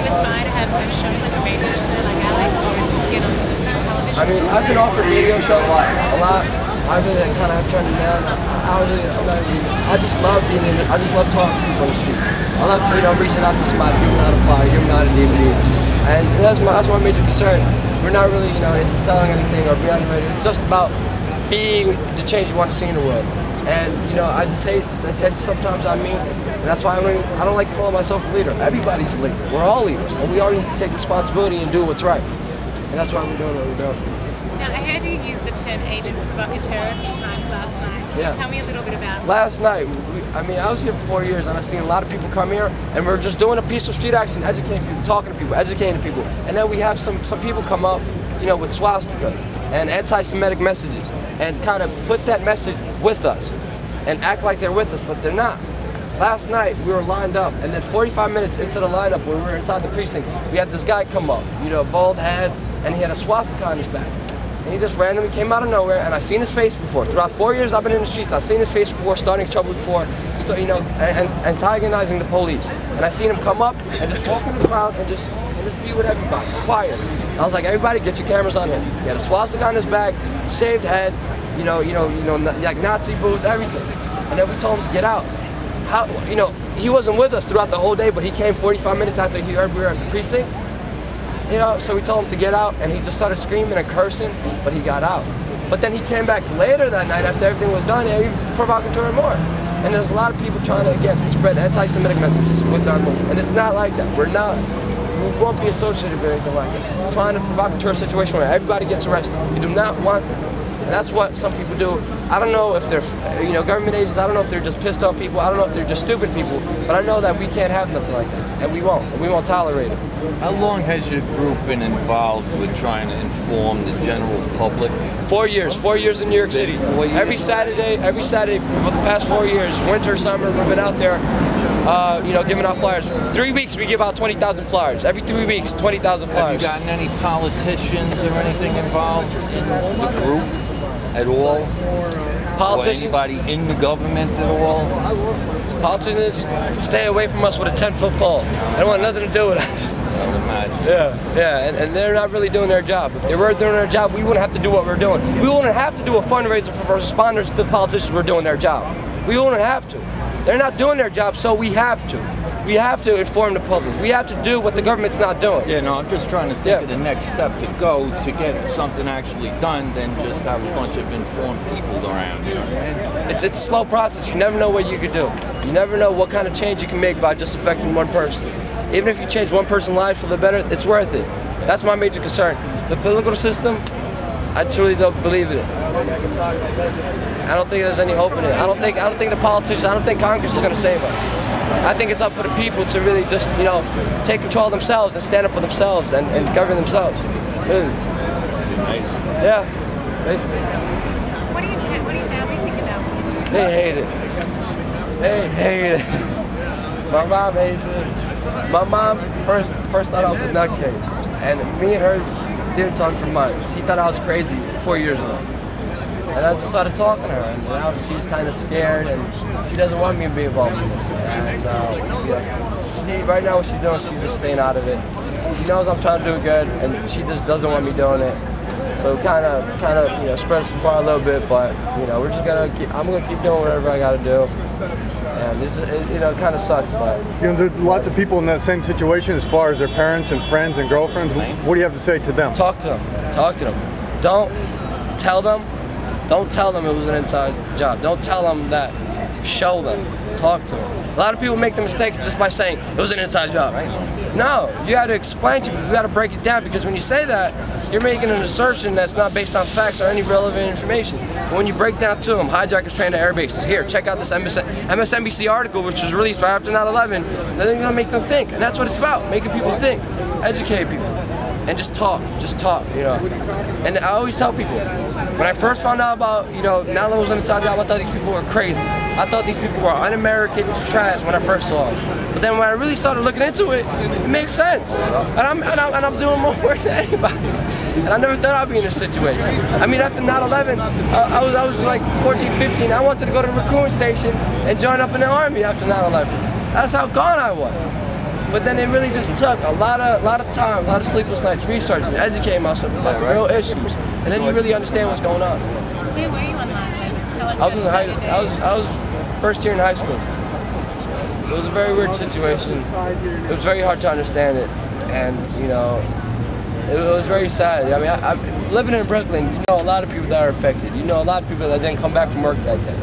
aspire to have a show like a radio show like Alex, or get on television? I mean, I've been offered radio shows a lot. I've been kind of turned it down. I just love being in it. I just love talking to people on the street. I love, you know, reaching out to somebody, giving them out a flyer, giving them out a DVD. And that's my major concern. We're not really, you know, into selling anything or being on the radio. It's just about being the change you want to see in the world. And, you know, I just hate the attention sometimes on me. And that's why I don't like calling myself a leader. Everybody's a leader. We're all leaders. And we all need to take responsibility and do what's right. And that's why we're doing what we're doing. Now, I heard you use the term agent provocateur a few times last night. Can you tell me a little bit about it? Last night, I was here for 4 years, and I've seen a lot of people come here, and we're just doing a peaceful street action, educating people, talking to people, educating people. And then we have some people come up, you know, with swastikas and anti-Semitic messages, and kind of put that message with us, and act like they're with us, but they're not. Last night, we were lined up, and then 45 minutes into the lineup, when we were inside the precinct, we had this guy come up, you know, bald head, and he had a swastika on his back. And he just randomly came out of nowhere, and I've seen his face before. Throughout 4 years I've been in the streets, I've seen his face before, starting trouble before, you know, and antagonizing the police. And I've seen him come up and just walk in the crowd and just be with everybody, quiet. And I was like, everybody get your cameras on him. He had a swastika on his back, shaved head, you know, like Nazi boots, everything. And then we told him to get out. How, you know, he wasn't with us throughout the whole day, but he came 45 minutes after he heard we were at the precinct. You know, so we told him to get out, and he just started screaming and cursing, but he got out. But then he came back later that night after everything was done, and he provocateur more. And there's a lot of people trying to, again, spread anti-Semitic messages with our movement. And it's not like that. We won't be associated with anything like it. Trying to provocateur a situation where everybody gets arrested. You do not want that. And that's what some people do. I don't know if they're, you know, government agents, I don't know if they're just pissed off people, I don't know if they're just stupid people, but I know that we can't have nothing like that, and we won't tolerate it. How long has your group been involved with trying to inform the general public? 4 years, 4 years in New York City. Every Saturday for the past 4 years, winter, summer, we've been out there, you know, giving out flyers. 3 weeks we give out 20,000 flyers. Every 3 weeks, 20,000 flyers. Have you gotten any politicians or anything involved in the group at all? Politicians? Or anybody in the government at all? Politicians stay away from us with a 10-foot pole. They don't want nothing to do with us. I would imagine. Yeah, and they're not really doing their job. If they were doing their job, we wouldn't have to do what we're doing. We wouldn't have to do a fundraiser for first responders if the politicians were doing their job. We wouldn't have to. They're not doing their job, so we have to. We have to inform the public. We have to do what the government's not doing. Yeah, no, I'm just trying to think of the next step to go to get something actually done than just have a bunch of informed people around. You know what I mean? It's a slow process. You never know what you could do. You never know what kind of change you can make by just affecting one person. Even if you change one person's life for the better, it's worth it. That's my major concern. The political system, I truly don't believe in it. I don't think there's any hope in it. I don't think the politicians, I don't think Congress is going to save us. I think it's up for the people to really just, you know, take control of themselves and stand up for themselves and govern themselves. Really. Nice. Yeah, basically. What do you family think about it? They hate it. They hate it. My mom hates it. My mom first thought I was a nutcase, and me and her didn't talk for months. She thought I was crazy 4 years ago. And I just started talking to her, and now she's kind of scared, and she doesn't want me to be involved in this. And right now what she's doing, she's just staying out of it. She knows I'm trying to do good, and she just doesn't want me doing it. So kind of, you know, spread some bar a little bit, but you know, I'm gonna keep doing whatever I gotta do. And it's just, you know, it kind of sucks, but you know, there's lots of people in that same situation as far as their parents and friends and girlfriends. What do you have to say to them? Talk to them. Talk to them. Don't tell them it was an inside job. Don't tell them that. Show them. Talk to them. A lot of people make the mistakes just by saying it was an inside job. Right? No, you got to explain to people. You got to break it down, because when you say that, you're making an assertion that's not based on facts or any relevant information. But when you break down to them, hijackers trained at air bases. Here, check out this MSNBC article, which was released right after 9/11. Then you're gonna make them think, and that's what it's about: making people think, educate people. And just talk, you know. And I always tell people, when I first found out about, you know, now that I was inside job, I thought these people were crazy. I thought these people were un-American trash when I first saw them. But then when I really started looking into it, it makes sense. And I'm doing more work than anybody. And I never thought I'd be in this situation. I mean, after 9/11, I was like 14, 15. I wanted to go to the recruiting station and join up in the Army after 9/11. That's how gone I was. But then it really just took a lot of time, a lot of sleepless nights, researching, educating myself about the real issues, and then you really understand what's going on. Where were you online? I was first year in high school, so it was a very weird situation. It was very hard to understand it, and you know, it was very sad. I mean, living in Brooklyn, you know a lot of people that are affected. You know a lot of people that didn't come back from work that day,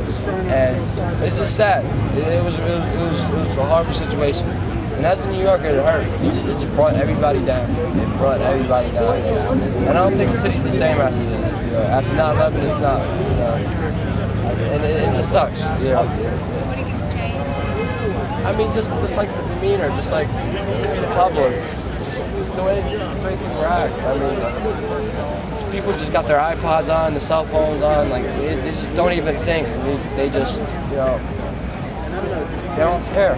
and it's just sad. It was a horrible situation. And as a New Yorker, it hurt. It just brought everybody down. It brought everybody down. And I don't think the city's the same after this. You know, after 9/11, it's not. And it just sucks. You know. What do you think's changed? I mean, just like the demeanor, just like the public, just the way people act. I mean, people just got their iPods on, the cell phones on, like they just don't even think. They just, you know, they don't care.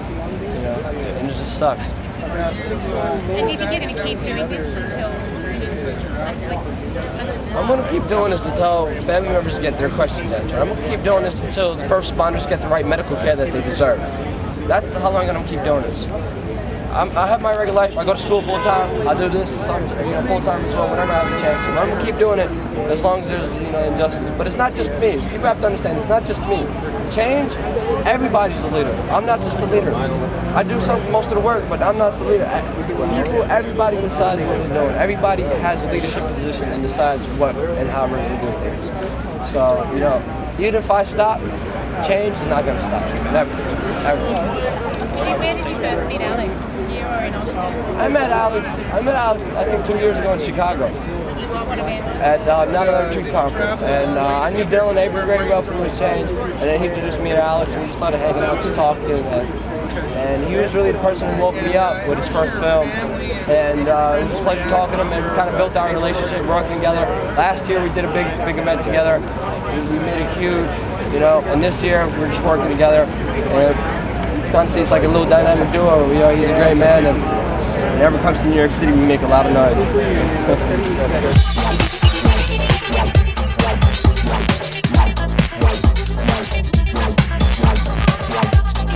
You know, and it just sucks. And do you think you're going to keep doing this until, I'm going to keep doing this until family members get their questions answered. I'm going to keep doing this until the first responders get the right medical care that they deserve. That's how long I'm going to keep doing this. I have my regular life. I go to school full time. I do this full time as well whenever I have a chance to. I'm going to keep doing it as long as there's injustice. But it's not just me. People have to understand it's not just me. Change, everybody's the leader. I'm not just the leader. I do most of the work, but I'm not the leader. Everybody decides what they're doing. Everybody has a leadership position and decides what and how we're going to do things. So, you know, even if I stop, change is not going to stop. Never. Ever. Where did you first meet Alex? You or in Austin? I met Alex, I think 2 years ago in Chicago. What event? At the 9/11 Truth Conference. And I knew Dylan Avery very well from WeAreChange, and then he introduced me to Alex, and we just started hanging out, just talking. And he was really the person who woke me up with his first film. And it was a pleasure talking to him, and we kind of built our relationship, working together. Last year we did a big event together. We made it huge, you know, and this year we're just working together. And honestly, it's like a little dynamic duo. You know, he's a great man, and whenever it comes to New York City, we make a lot of noise.